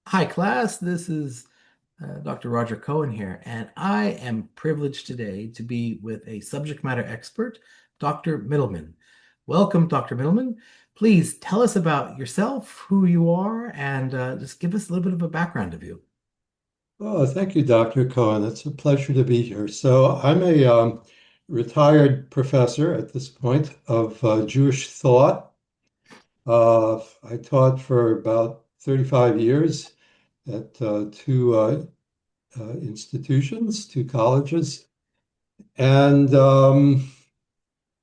Hi, class. This is Dr. Rodgir Cohen here, and I am privileged today to be with a subject matter expert, Dr. Mittleman. Welcome, Dr. Mittleman. Please tell us about yourself, who you are, and just give us a little bit of a background of you. Oh, thank you, Dr. Cohen. It's a pleasure to be here. So, I'm a retired professor at this point of Jewish thought. I taught for about 35 years at two institutions, two colleges. And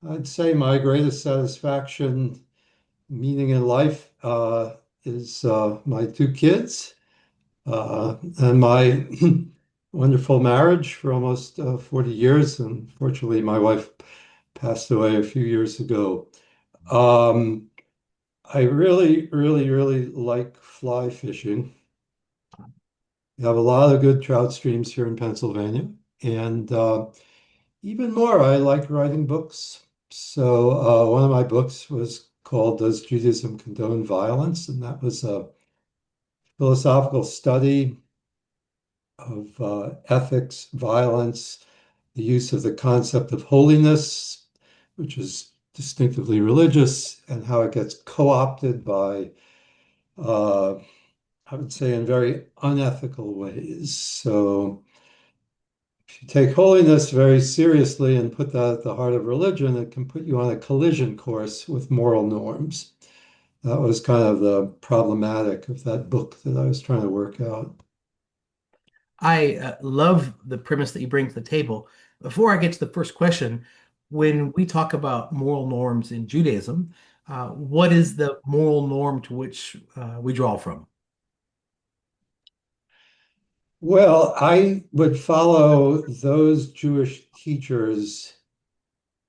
I'd say my greatest satisfaction, meaning in life, is my two kids. And my wonderful marriage for almost 40 years. Unfortunately, my wife passed away a few years ago. Um, I really, really, really like fly fishing. We have a lot of good trout streams here in Pennsylvania. And even more, I like writing books. So one of my books was called Does Judaism Condone Violence? And that was a philosophical study of ethics, violence, the use of the concept of holiness, which is distinctively religious, and how it gets co-opted by, uh, I would say, in very unethical ways. So if you take holiness very seriously and put that at the heart of religion, it can put you on a collision course with moral norms. That was kind of the problematic of that book that I was trying to work out. I love the premise that you bring to the table. Before I get to the first question, when we talk about moral norms in Judaism, what is the moral norm to which we draw from? Well, I would follow those Jewish teachers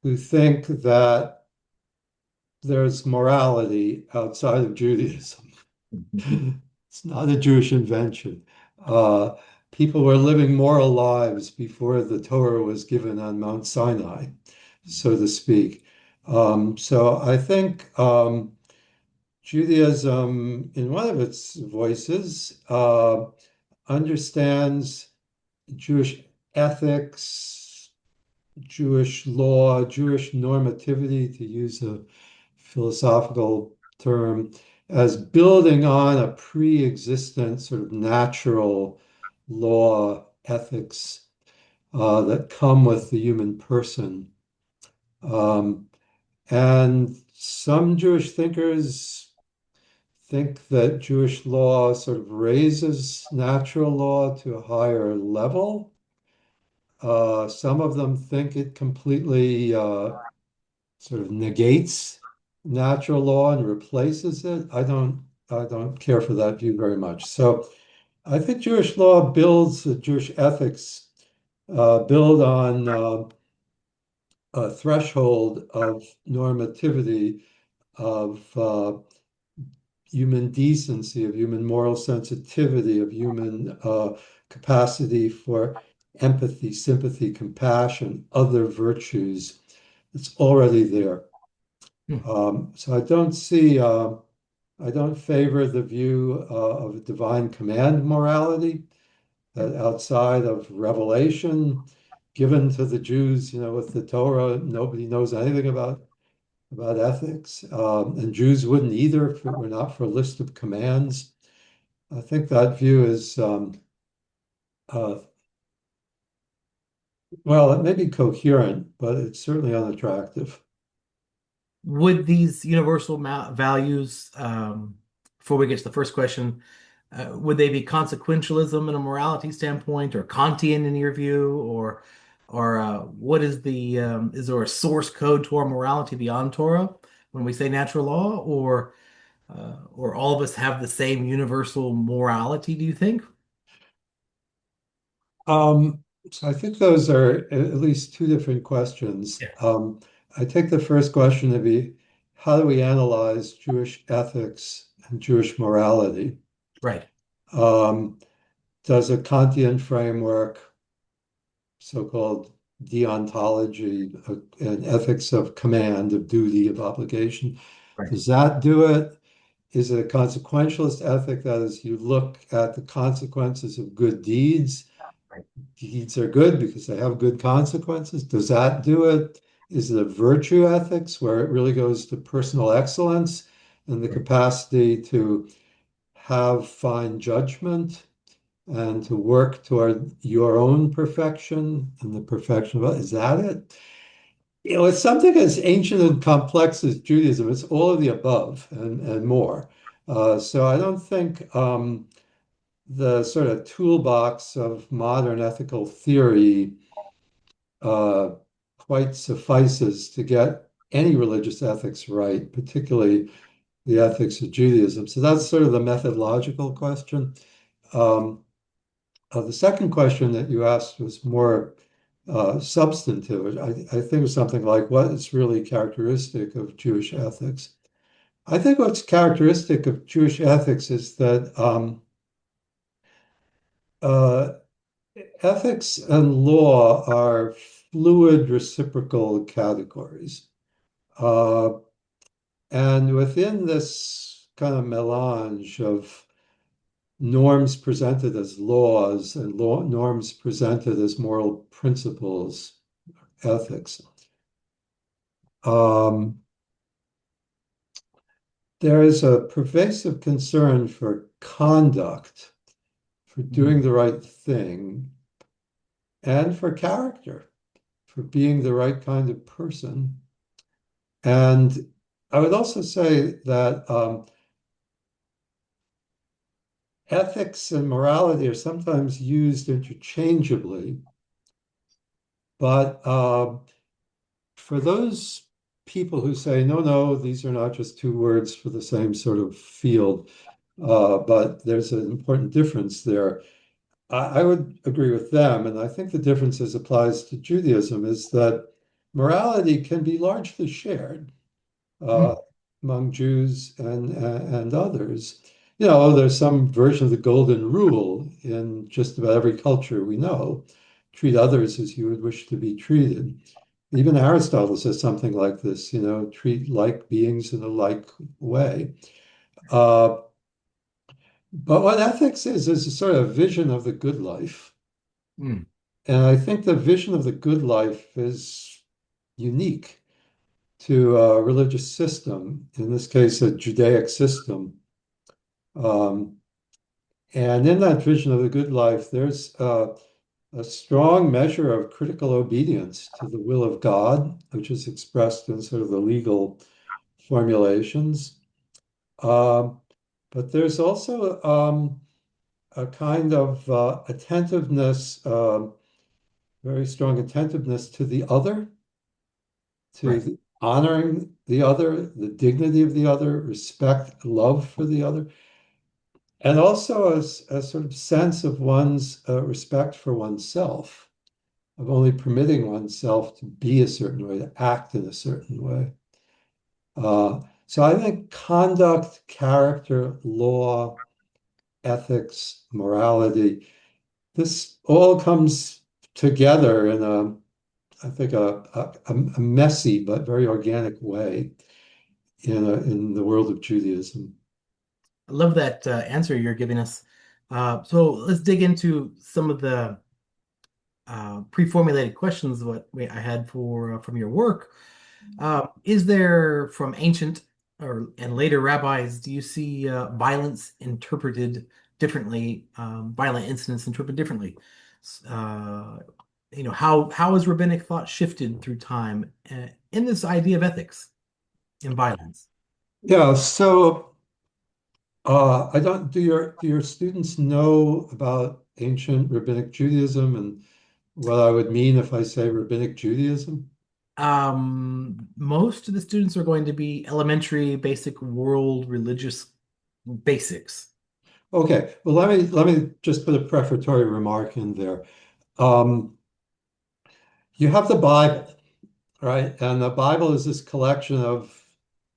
who think that there's morality outside of Judaism. It's not a Jewish invention. Uh, People were living moral lives before the Torah was given on Mount Sinai, so to speak. So I think Judaism, in one of its voices, understands Jewish ethics, Jewish law, Jewish normativity, to use a philosophical term, as building on a pre-existent sort of natural law ethics that come with the human person. Um, and some Jewish thinkers think that Jewish law sort of raises natural law to a higher level. Some of them think it completely sort of negates natural law and replaces it. I don't care for that view very much. So I think Jewish law builds, Jewish ethics build on a threshold of normativity, of human decency, of human moral sensitivity, of human capacity for empathy, sympathy, compassion, other virtues. It's already there. Hmm. So I don't favor the view of a divine command morality that outside of revelation given to the Jews, with the Torah, nobody knows anything about ethics, and Jews wouldn't either if it were not for a list of commands. I think that view is, uh, well, it may be coherent, but it's certainly unattractive. Would these universal values, before we get to the first question, would they be consequentialism in a morality standpoint, or Kantian in your view, or what is is there a source code to our morality beyond Torah when we say natural law, or all of us have the same universal morality, do you think? So I think those are at least two different questions. Yeah. I take the first question to be, how do we analyze Jewish ethics and Jewish morality? Right. Um, does a Kantian framework, so-called deontology, and ethics of command, of duty, of obligation, Right. does that do it? Is it a consequentialist ethic? That is, you look at the consequences of good deeds. Right. Deeds are good because they have good consequences. Does that do it? Is it a virtue ethics where it really goes to personal excellence and the capacity to have fine judgment and to work toward your own perfection and the perfection of others? Is that it? It's something as ancient and complex as Judaism. It's all of the above and more. So I don't think the sort of toolbox of modern ethical theory uh, quite suffices to get any religious ethics right, particularly the ethics of Judaism. So that's sort of the methodological question. Um, the second question that you asked was more substantive. I think it was something like, what is really characteristic of Jewish ethics? I think what's characteristic of Jewish ethics is that uh, ethics and law are fluid reciprocal categories. Uh, and within this kind of melange of norms presented as laws and norms presented as moral principles, ethics, um, there is a pervasive concern for conduct, for Mm. doing the right thing, and for character, for being the right kind of person. And I would also say that ethics and morality are sometimes used interchangeably, but for those people who say, no, no, these are not just two words for the same sort of field, but there's an important difference there. I would agree with them, and I think the difference as applies to Judaism is that morality can be largely shared uh, Mm. among Jews and others. You know, there's some version of the golden rule in just about every culture we know. Treat others as you would wish to be treated. Even Aristotle says something like this, you know, treat like beings in a like way. Uh, but what ethics is a sort of vision of the good life. Mm. And I think the vision of the good life is unique to a religious system, in this case, a Judaic system. Um, and in that vision of the good life, there's a strong measure of critical obedience to the will of God, which is expressed in sort of the legal formulations. Um, but there's also a kind of attentiveness, very strong attentiveness to the other, to Right. the, honoring the other, the dignity of the other, respect, love for the other, and also a sort of sense of one's respect for oneself, of only permitting oneself to be a certain way, to act in a certain way. So I think conduct, character, law, ethics, morality, this all comes together in I think, a messy but very organic way in the world of Judaism. I love that answer you're giving us. So let's dig into some of the pre-formulated questions I had for from your work. Is there from ancient or and later rabbis, do you see violence interpreted differently, violent incidents interpreted differently? Uh, how has rabbinic thought shifted through time in this idea of ethics in violence? Yeah, so I don't, do your students know about ancient rabbinic Judaism and what I would mean if I say rabbinic Judaism? Most of the students are going to be elementary, basic world religious basics. Okay, well let me just put a prefatory remark in there. Um, you have the Bible, right? And the Bible is this collection of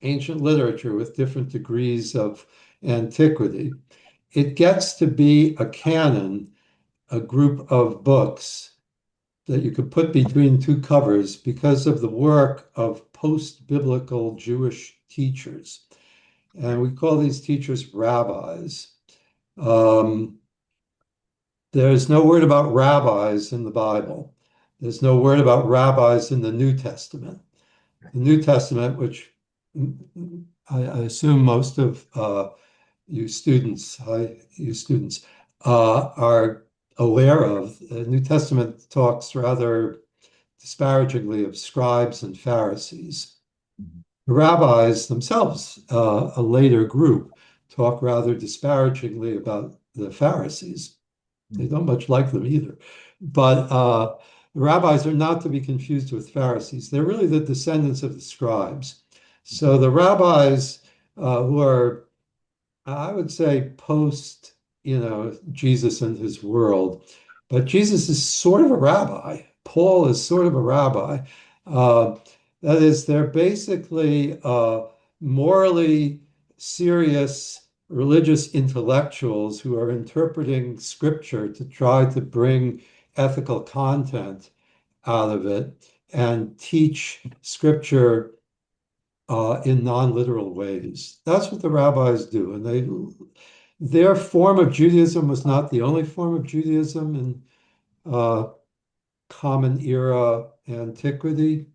ancient literature with different degrees of antiquity. It gets to be a canon, a group of books that you could put between two covers because of the work of post-biblical Jewish teachers. and we call these teachers rabbis. Um, there's no word about rabbis in the Bible. There's no word about rabbis in the New Testament. The New Testament, which I assume most of you students, are aware of. The New Testament talks rather disparagingly of scribes and Pharisees. Mhm. The rabbis themselves, a later group, talk rather disparagingly about the Pharisees. They Mhm. don't much like them either. But the rabbis are not to be confused with Pharisees. They're really the descendants of the scribes. So the rabbis who are, I would say, post, Jesus and his world, but Jesus is sort of a rabbi. Paul is sort of a rabbi. Uh, that is, they're basically morally serious religious intellectuals who are interpreting scripture to try to bring ethical content out of it and teach scripture in non-literal ways. That's what the rabbis do, and their form of Judaism was not the only form of Judaism in Common Era antiquity.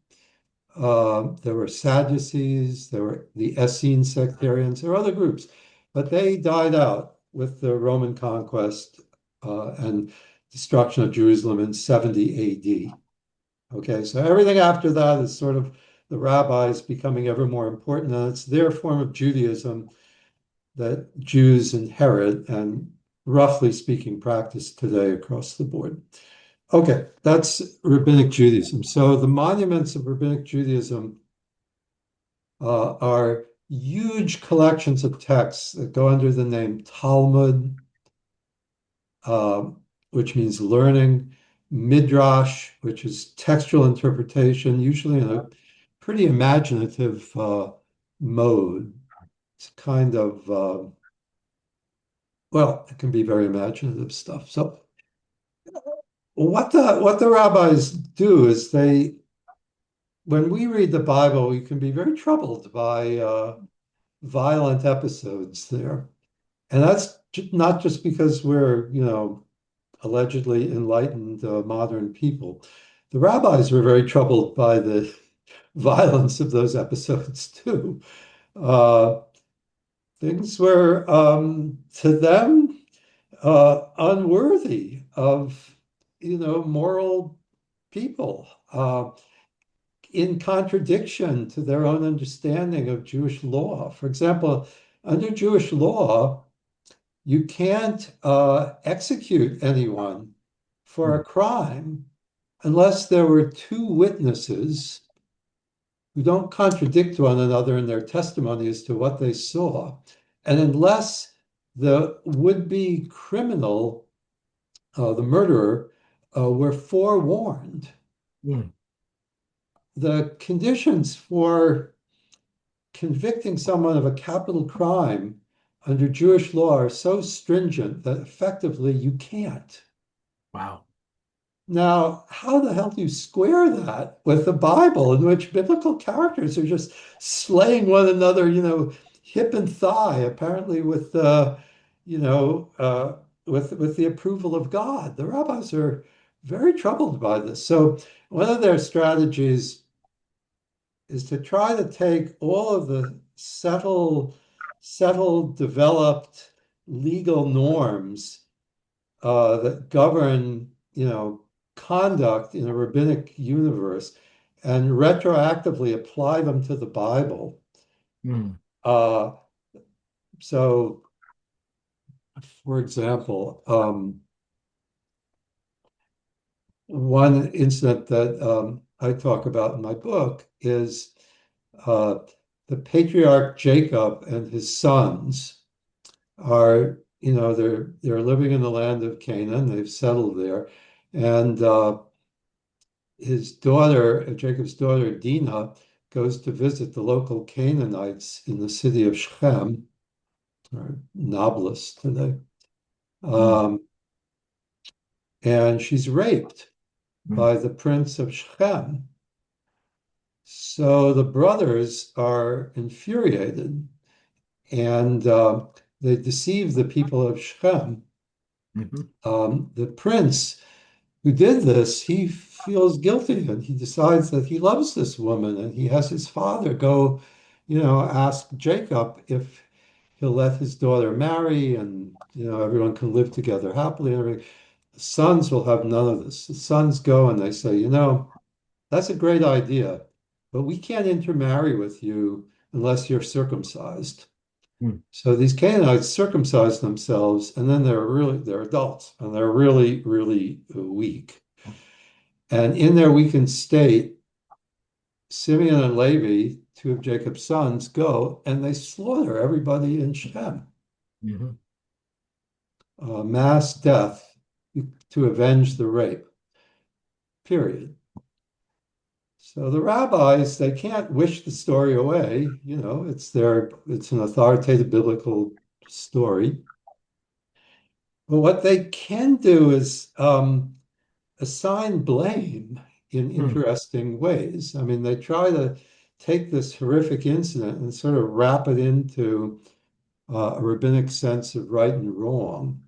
There were Sadducees, there were the Essene sectarians, there were other groups, but they died out with the Roman conquest and destruction of Jerusalem in 70 AD. Okay, so everything after that is sort of the rabbis becoming ever more important, and it's their form of Judaism that Jews inherit and, roughly speaking, practice today across the board. Okay, that's Rabbinic Judaism. So the monuments of Rabbinic Judaism are huge collections of texts that go under the name Talmud, uh, which means learning, Midrash, which is textual interpretation, usually in a pretty imaginative mode. It's kind of, well, it can be very imaginative stuff. So what the rabbis do is when we read the Bible, we can be very troubled by violent episodes there. And that's not just because we're, allegedly enlightened modern people. The rabbis were very troubled by the violence of those episodes too. Uh, Things were, to them, unworthy of, moral people, in contradiction to their own understanding of Jewish law. For example, under Jewish law, you can't execute anyone for a crime unless there were two witnesses who don't contradict one another in their testimony as to what they saw, and unless the would-be criminal, the murderer, were forewarned. Mm. The conditions for convicting someone of a capital crime under Jewish law are so stringent that effectively you can't. Wow. Now, how the hell do you square that with the Bible, in which biblical characters are just slaying one another, hip and thigh, apparently with, you know, uh, with the approval of God? The rabbis are very troubled by this. So one of their strategies is to try to take all of the settled, developed legal norms that govern, conduct in a rabbinic universe and retroactively apply them to the Bible. Mm. Uh, so, for example, one incident that I talk about in my book is uh, the patriarch Jacob and his sons are, they're living in the land of Canaan. They've settled there, and his daughter, Jacob's daughter, Dinah, goes to visit the local Canaanites in the city of Shechem, or Nablus today. Mm. Um, and she's raped Mm. by the prince of Shechem. So the brothers are infuriated and they deceive the people of Shechem. Hmm. The prince who did this, he feels guilty and he decides that he loves this woman and he has his father go, ask Jacob if he'll let his daughter marry and, everyone can live together happily and everything. The sons will have none of this. The sons go and they say, that's a great idea, but we can't intermarry with you unless you're circumcised. So these Canaanites circumcise themselves, and then they're adults, and they're really, really weak. And in their weakened state, Simeon and Levi, two of Jacob's sons, go and they slaughter everybody in Shechem, Hmm. mass death to avenge the rape. Period. So the rabbis, they can't wish the story away. It's an authoritative biblical story. But what they can do is assign blame in Hmm. interesting ways. I mean, they try to take this horrific incident and sort of wrap it into a rabbinic sense of right and wrong.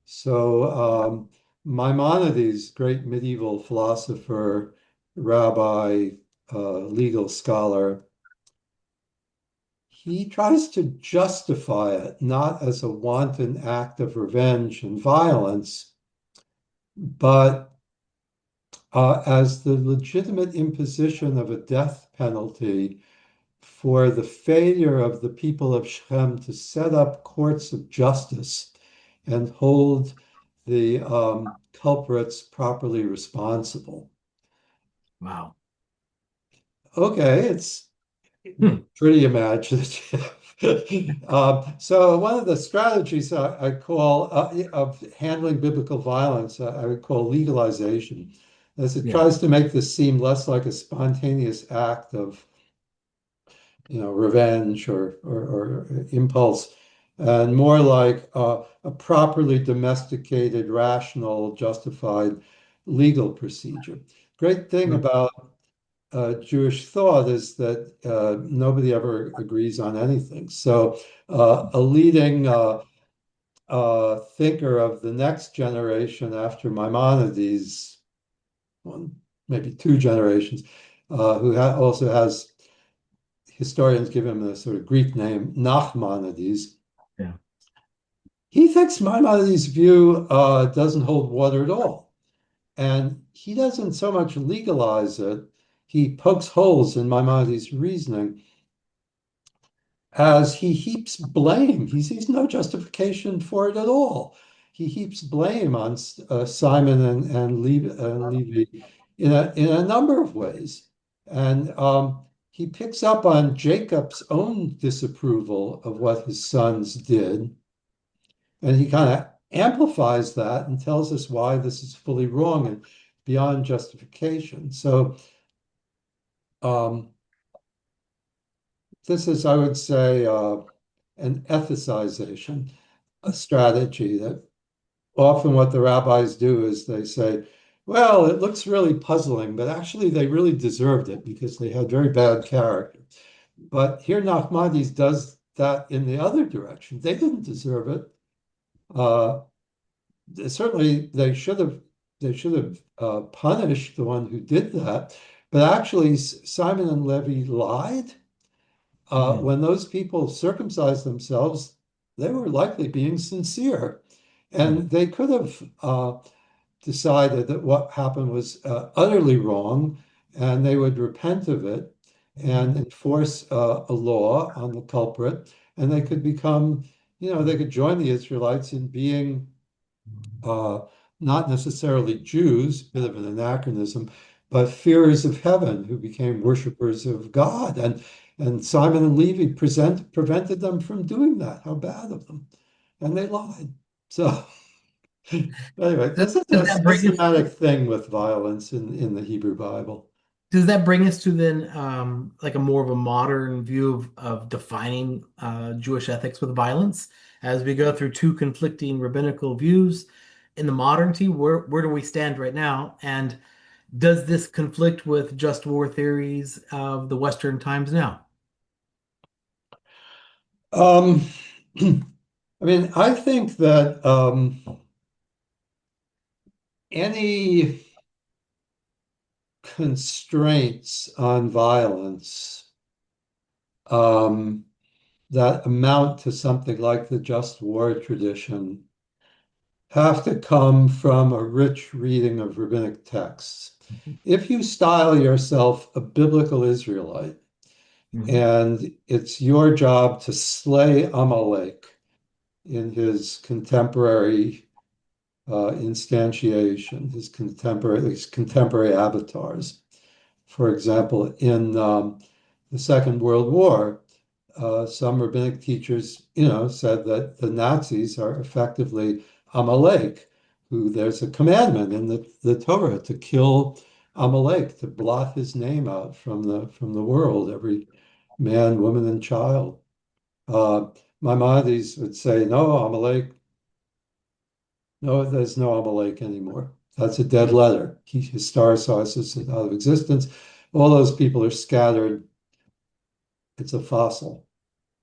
So Maimonides, great medieval philosopher, rabbi, legal scholar, he tries to justify it not as a wanton act of revenge and violence, but as the legitimate imposition of a death penalty for the failure of the people of Shechem to set up courts of justice and hold the culprits properly responsible. Wow. Okay, it's Hmm. pretty imaginative. So one of the strategies I call of handling biblical violence, I would call legalization, as it Yeah. tries to make this seem less like a spontaneous act of, revenge or impulse, and more like a properly domesticated, rational, justified legal procedure. Great thing Hmm. about Jewish thought is that nobody ever agrees on anything. So a leading thinker of the next generation after Maimonides, one, maybe two generations, who also has historians give him a sort of Greek name, Nachmanides. Yeah. He thinks Maimonides' view doesn't hold water at all. And he doesn't so much legalize it, he pokes holes in Maimonides' reasoning as he heaps blame. He sees no justification for it at all. He heaps blame on Simon and Levi in a number of ways. And he picks up on Jacob's own disapproval of what his sons did. And he kind of amplifies that and tells us why this is fully wrong and beyond justification. So um, this is, I would say, an ethicization, a strategy that often what the rabbis do is they say, well, it looks really puzzling, but actually they really deserved it because they had very bad character. But here Nachmanides does that in the other direction. They didn't deserve it. Uh, Certainly they should have punished the one who did that. But actually, Simon and Levi lied. Hmm. When those people circumcised themselves, they were likely being sincere. Hmm. And they could have decided that what happened was utterly wrong and they would repent of it and enforce a law on the culprit. And they could become, they could join the Israelites in being uh, not necessarily Jews, bit of an anachronism, but fearers of heaven who became worshipers of God. And Simon and Levi prevented them from doing that. How bad of them. And they lied. So anyway, Does, this is does a that bring us systematic thing with violence in the Hebrew Bible. does that bring us to then like a more of a modern view of defining Jewish ethics with violence as we go through two conflicting rabbinical views in the modernity? Where do we stand right now? And does this conflict with just war theories of the Western times now? Um, I mean, I think that any constraints on violence um, that amount to something like the just war tradition have to come from a rich reading of rabbinic texts. If you style yourself a biblical Israelite Mhm. and it's your job to slay Amalek in his contemporary instantiation, his contemporary avatars. For example, in the Second World War, some rabbinic teachers, said that the Nazis are effectively Amalek, who there's a commandment in the Torah to kill Amalek, to blot his name out from the world, every man, woman, and child. Uh, Maimonides would say, no, Amalek, no, there's no Amalek anymore. That's a dead letter. His star source is out of existence. All those people are scattered. It's a fossil.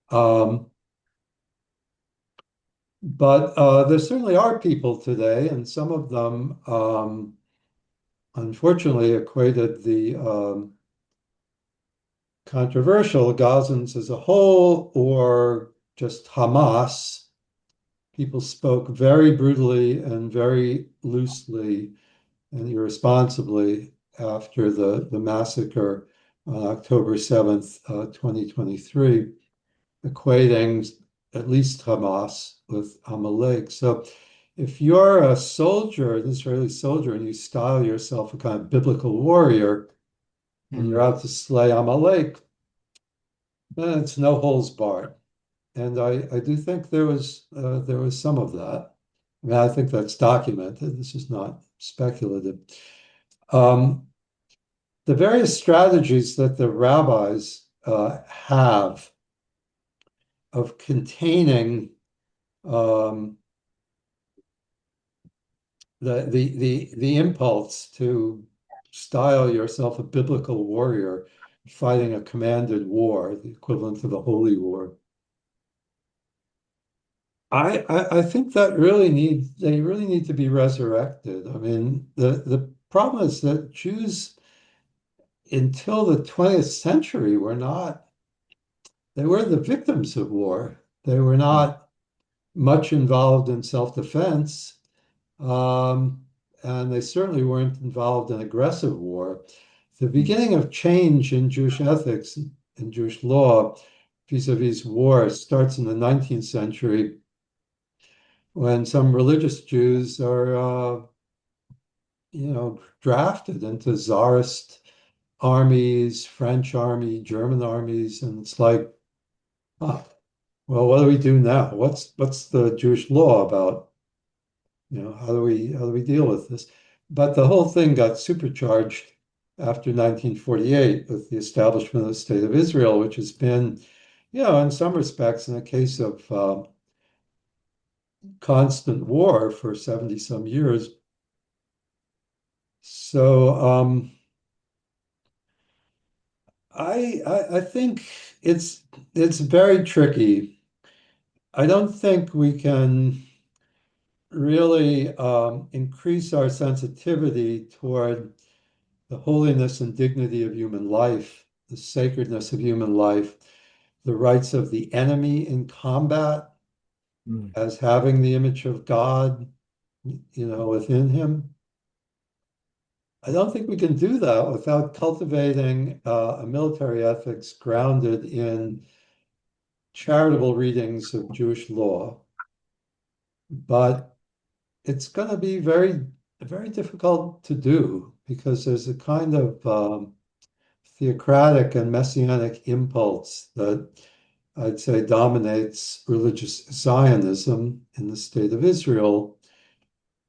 Um, but there certainly are people today, and some of them, unfortunately, equated the controversial Gazans as a whole or just Hamas. People spoke very brutally and very loosely and irresponsibly after the massacre on October 7th, 2023, equating at least Hamas with Amalek. So if you're a soldier, an Israeli soldier, and you style yourself a kind of biblical warrior, and you're Mm. out to slay Amalek, then it's no holds barred. And I do think there was some of that. I mean, I think that's documented. This is not speculative. Um, the various strategies that the rabbis have of containing um, the impulse to style yourself a biblical warrior fighting a commanded war, the equivalent of the Holy War. I think that they really need to be resurrected. I mean, the problem is that Jews until the 20th century were not, they were the victims of war. They were Mm. not much involved in self-defense, um, and they certainly weren't involved in aggressive war. The Mm. beginning of change in Jewish ethics and Jewish law vis-a-vis war starts in the 19th century when some religious Jews are, drafted into czarist armies, French army, German armies, and it's like, ah, well, what do we do now? What's the Jewish law about? How do we deal with this? But the whole thing got supercharged after 1948 with the establishment of the State of Israel, which has been, in some respects, in the case of constant war for 70 some years. So I think it's very tricky. I don't think we can really increase our sensitivity toward the holiness and dignity of human life, the sacredness of human life, the rights of the enemy in combat Mm. as having the image of God, within him. I don't think we can do that without cultivating a military ethics grounded in charitable readings of Jewish law. But it's going to be very, very difficult to do because there's a kind of theocratic and messianic impulse that I'd say dominates religious Zionism in the state of Israel.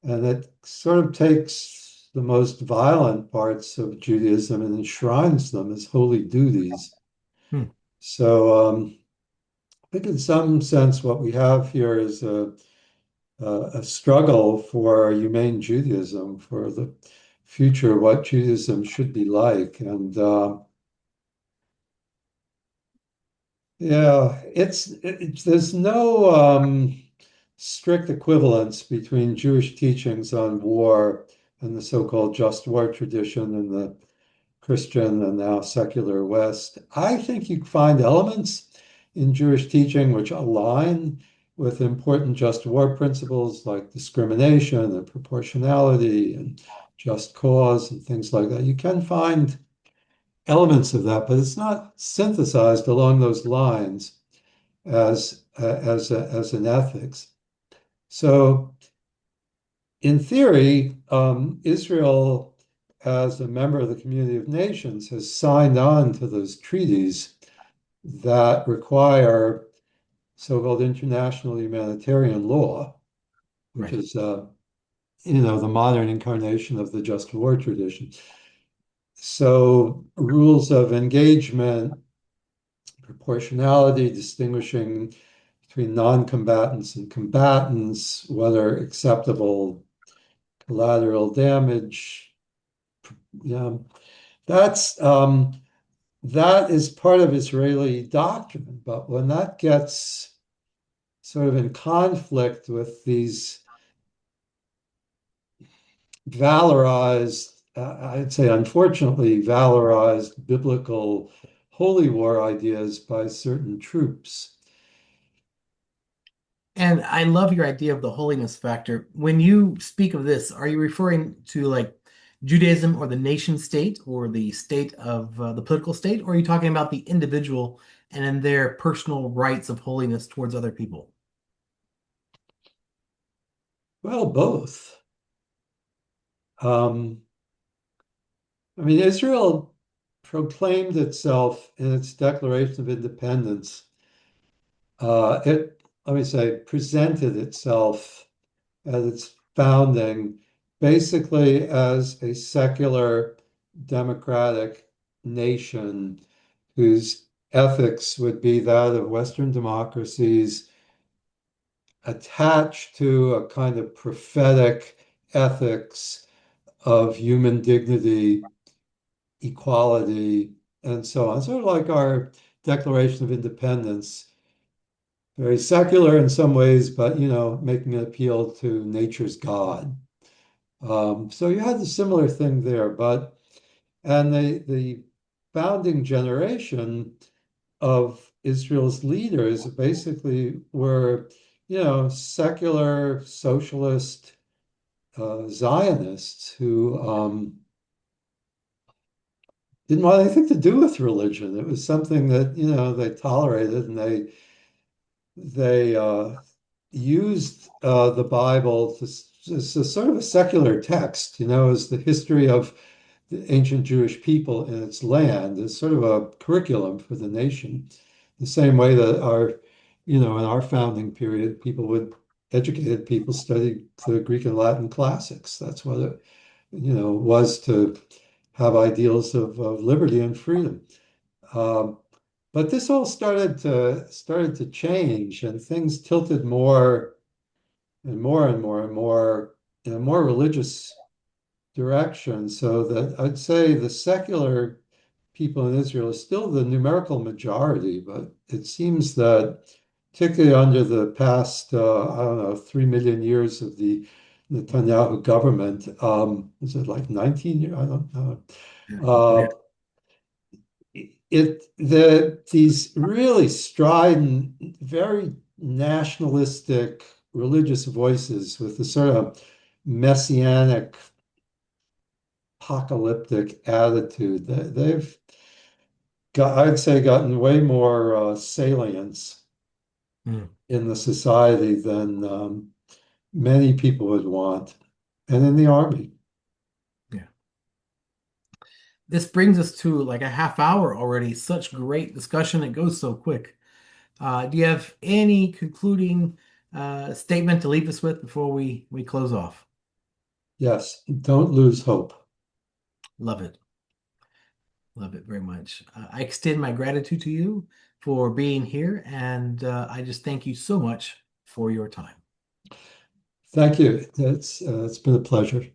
And it sort of takes the most violent parts of Judaism and enshrines them as holy duties. Mm. So I think in some sense what we have here is a struggle for humane Judaism, for the future, what Judaism should be like. And Yeah, there's no strict equivalence between Jewish teachings on war and the so-called just war tradition in the Christian and now secular West. I think you find elements in Jewish teaching which align with important just war principles like discrimination and proportionality and just cause and things like that. You can find elements of that, but it's not synthesized along those lines as an ethics. So, in theory, Israel, as a member of the community of nations, has signed on to those treaties that require so-called international humanitarian law, which Right. is, the modern incarnation of the just war tradition. So, rules of engagement, proportionality, distinguishing between non-combatants and combatants, whether acceptable collateral damage. Yeah, that's that is part of Israeli doctrine. But when that gets sort of in conflict with these valorized, I'd say unfortunately valorized biblical holy war ideas by certain troops. And I love your idea of the holiness factor. When you speak of this, are you referring to like Judaism or the nation state or the state of the political state, or are you talking about the individual and in their personal rights of holiness towards other people? Well, both. Um, I mean, Israel proclaimed itself in its Declaration of Independence. Let me say, presented itself at its founding basically as a secular, democratic nation whose ethics would be that of Western democracies attached to a kind of prophetic ethics of human dignity, equality, and so on. Sort of like our Declaration of Independence, very secular in some ways, but making an appeal to nature's God. So you had a similar thing there, and the founding generation of Israel's leaders basically were, secular socialist Zionists who didn't want anything to do with religion. It was something that, they tolerated, and they used the Bible as a sort of a secular text, as the history of the ancient Jewish people in its land, as sort of a curriculum for the nation. The same way that in our founding period, educated people studied the Greek and Latin classics. That's what it, was to have ideals of liberty and freedom. Um, but this all started to change, and things tilted more and more and more and more in a more religious direction. So that I'd say the secular people in Israel is still the numerical majority, but it seems that particularly under the past, I don't know, 3 million years of the Netanyahu government, is it like 19 years? I don't know. Yeah. Uh, these really strident, very nationalistic religious voices with the sort of messianic, apocalyptic attitude, they've got, I'd say, gotten way more salience Mm, in the society than many people would want, and in the army. yeah. This brings us to like a half hour already. Such great discussion. It goes so quick. Do you have any concluding statement to leave us with before we close off? Yes, don't lose hope. Love it. Love it very much. I extend my gratitude to you for being here, and I just thank you so much for your time. Thank you. It's been a pleasure.